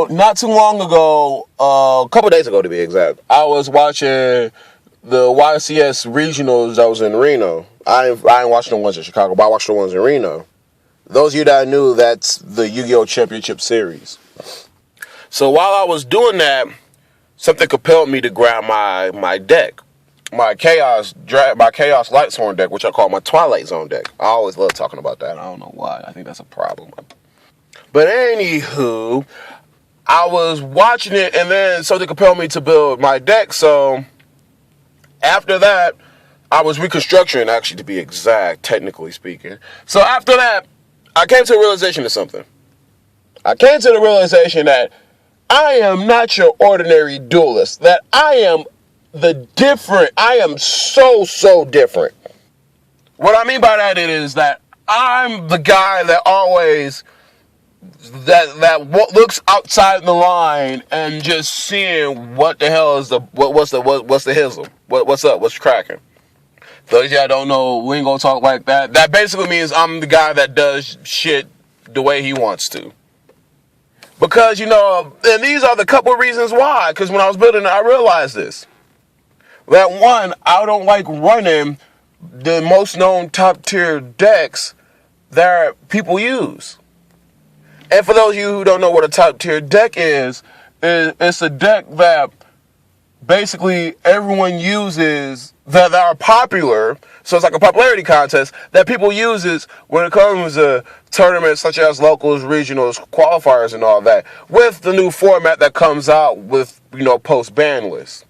not too long ago, a couple days ago to be exact, I was watching the YCS regionals that was in Reno. I ain't watching the ones in Chicago, but I watched the ones in Reno. Those of you that knew, that's the Yu-Gi-Oh! Championship Series. So while I was doing that, something compelled me to grab my deck. My Chaos Lightsworn deck, which I call my Twilight Zone deck. I always love talking about that. I don't know why. I think that's a problem. But anywho, I was watching it, and then something compelled me to build my deck. So after that, I was reconstructing, actually, to be exact, technically speaking. So after that, I came to the realization of something. I came to the realization that I am not your ordinary duelist. That I am so different. What I mean by that is that I'm the guy that always that looks outside the line and just seeing what the hell is what's the hizzle, what's up, what's cracking. Those of y'all don't know, we ain't gonna talk like that. That basically means I'm the guy that does shit the way he wants to. Because, and these are the couple of reasons why. Because when I was building it, I realized this. That one, I don't like running the most known top tier decks that people use. And for those of you who don't know what a top tier deck is, it's a deck that basically everyone uses that are popular. So it's like a popularity contest that people uses when it comes to tournaments such as locals, regionals, qualifiers, and all that, with the new format that comes out with, post ban list.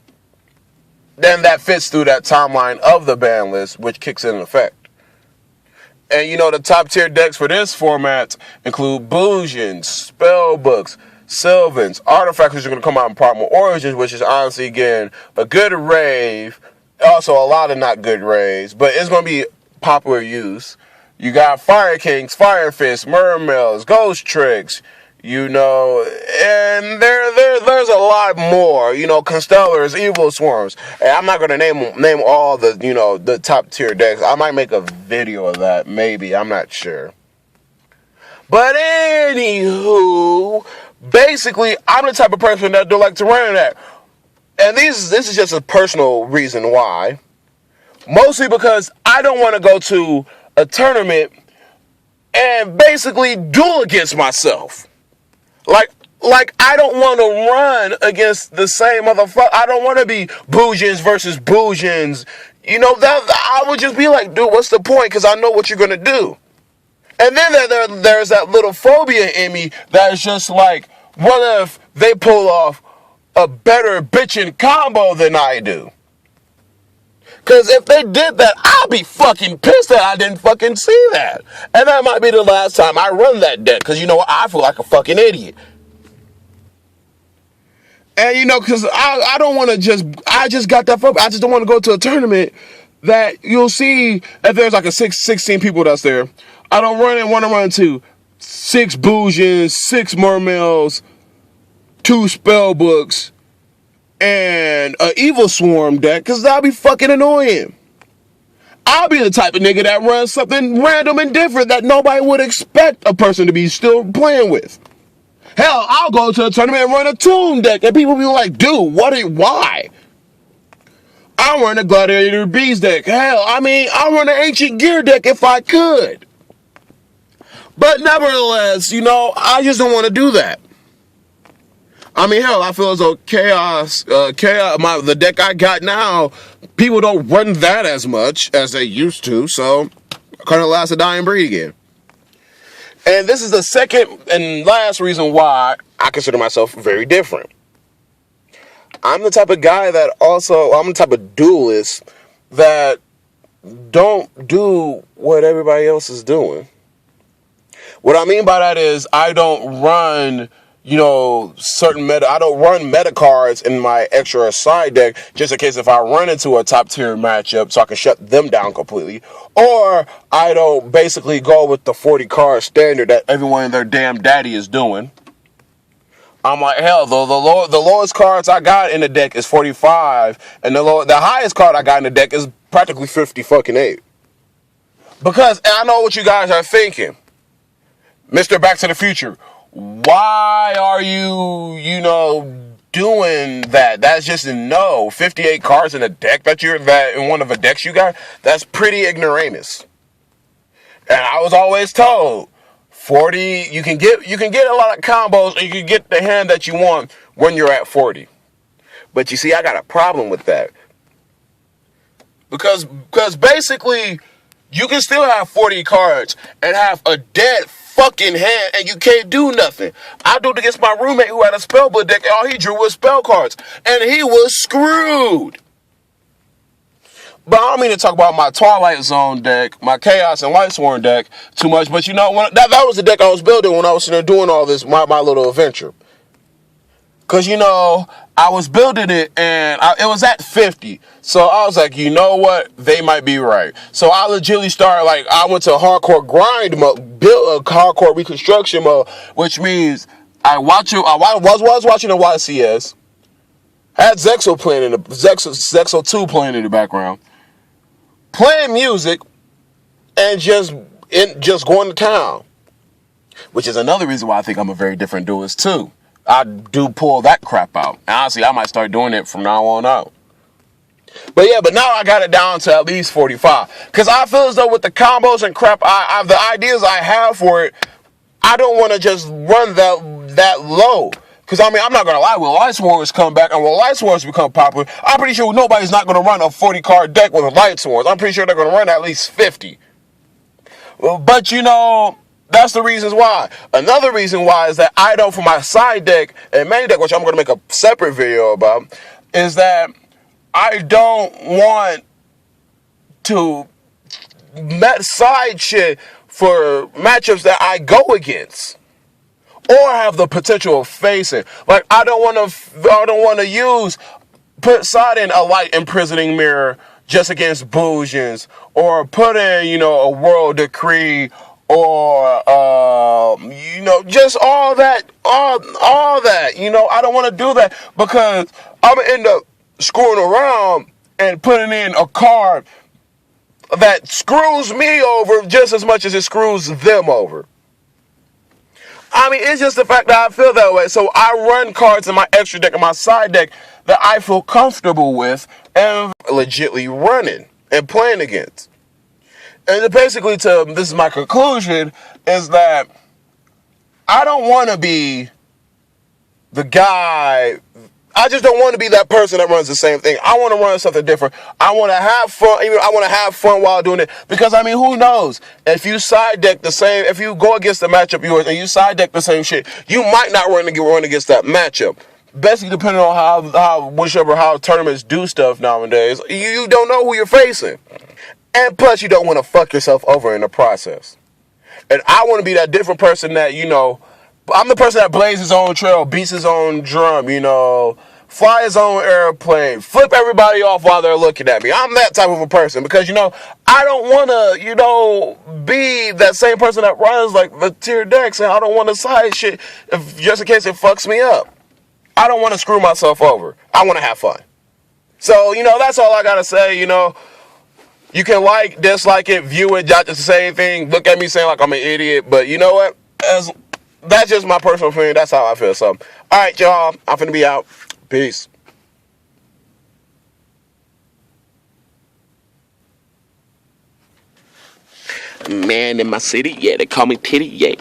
Then that fits through that timeline of the ban list, which kicks in effect. And the top tier decks for this format include Boozians, Spellbooks, Sylvans, Artifacts, which are going to come out in Primal Origins, which is honestly, again, a good rave. Also, a lot of not good raves, but it's going to be popular use. You got Fire Kings, Fire Fists, Mermails, Ghost Tricks, and there's a lot more, Constellars, Evil Swarms. And I'm not going to name all the top tier decks. I might make a video of that, maybe, I'm not sure. But anywho, basically, I'm the type of person that don't like to run that. And this is just a personal reason why. Mostly because I don't want to go to a tournament and basically duel against myself. Like I don't want to run against the same motherfucker. I don't want to be Boozians versus Boozians. That I would just be like, dude, what's the point? Because I know what you're going to do. And then there's that little phobia in me that is just like, what if they pull off a better bitchin' combo than I do? Because if they did that, I'll be fucking pissed that I didn't fucking see that. And that might be the last time I run that deck. Because I feel like a fucking idiot. And because I don't want to I just got that phobia. I just don't want to go to a tournament that you'll see if there's like 16 people that's there. I don't want to run to 6 Boozians, 6 Mermails, 2 Spellbooks, and an Evil Swarm deck, because that'll be fucking annoying. I'll be the type of nigga that runs something random and different that nobody would expect a person to be still playing with. Hell, I'll go to a tournament and run a Tomb deck, and people be like, dude, why? I run a Gladiator Beast deck. Hell, I'll run an Ancient Gear deck if I could. But nevertheless, I just don't want to do that. Hell, I feel as though the deck I got now, people don't run that as much as they used to, so I kind of last a dying breed again. And this is the second and last reason why I consider myself very different. I'm the type of guy I'm the type of duelist that don't do what everybody else is doing. What I mean by that is I don't run, certain meta. I don't run meta cards in my extra side deck just in case if I run into a top tier matchup so I can shut them down completely. Or I don't basically go with the 40 card standard that everyone and their damn daddy is doing. I'm like, hell, the lowest cards I got in the deck is 45, and the highest card I got in the deck is practically 50 fucking 8. Because I know what you guys are thinking. Mr. Back to the Future, why are you doing that? That's just a no. 58 cards in a deck that in one of the decks you got, that's pretty ignoramus. And I was always told 40, you can get a lot of combos and you can get the hand that you want when you're at 40. But you see, I got a problem with that. Because basically you can still have 40 cards and have a dead fucking hand and you can't do nothing. I do it against my roommate who had a spellbook deck and all he drew was spell cards. And he was screwed. But I don't mean to talk about my Twilight Zone deck, my Chaos and Lightsworn deck too much. But that was the deck I was building when I was doing all this, my little adventure. Because, I was building it and it was at 50. So I was like, you know what? They might be right. So I legitimately started, I went to hardcore grind mode, built a hardcore reconstruction mode, which means I was watching the YCS, had Zexo playing in the Zexo 2 playing in the background, playing music, and just going to town. Which is another reason why I think I'm a very different duelist too. I do pull that crap out. And honestly, I might start doing it from now on out. But now I got it down to at least 45. Because I feel as though with the combos and crap, the ideas I have for it, I don't want to just run that low. Because, I'm not going to lie, when Light Swords come back and when Light Swords become popular, I'm pretty sure nobody's not going to run a 40-card deck with Light Swords. I'm pretty sure they're going to run at least 50. But, that's the reasons why. Another reason why is that I don't, for my side deck and main deck, which I'm going to make a separate video about, is that I don't want to side shit for matchups that I go against or have the potential of facing. I don't want to put side in a light imprisoning mirror just against Bougians, or put in, a world decree, or just all that. I don't want to do that because I'm gonna end up screwing around and putting in a card that screws me over just as much as it screws them over. It's just the fact that I feel that way. So I run cards in my extra deck and my side deck that I feel comfortable with and legitly running and playing against. And basically, this is my conclusion, is that I don't want to be the guy. I just don't want to be that person that runs the same thing. I want to run something different. I want to have fun. I want to have fun while doing it. Because, who knows? If you side deck the same, if you go against the matchup yours and you side deck the same shit, you might not run against that matchup. Basically, depending on how tournaments do stuff nowadays, you don't know who you're facing. And plus, you don't want to fuck yourself over in the process. And I want to be that different person that, I'm the person that blazes his own trail, beats his own drum, fly his own airplane, flip everybody off while they're looking at me. I'm that type of a person because, I don't want to, be that same person that runs the tier decks, and I don't want to side shit just in case it fucks me up. I don't want to screw myself over. I want to have fun. So, that's all I got to say, You can dislike it, view it, not just the same thing, look at me saying I'm an idiot, but you know what? That's just my personal opinion. That's how I feel. So, all right, y'all, I'm finna be out. Peace. Man in my city, yeah, they call me Titty, yeah.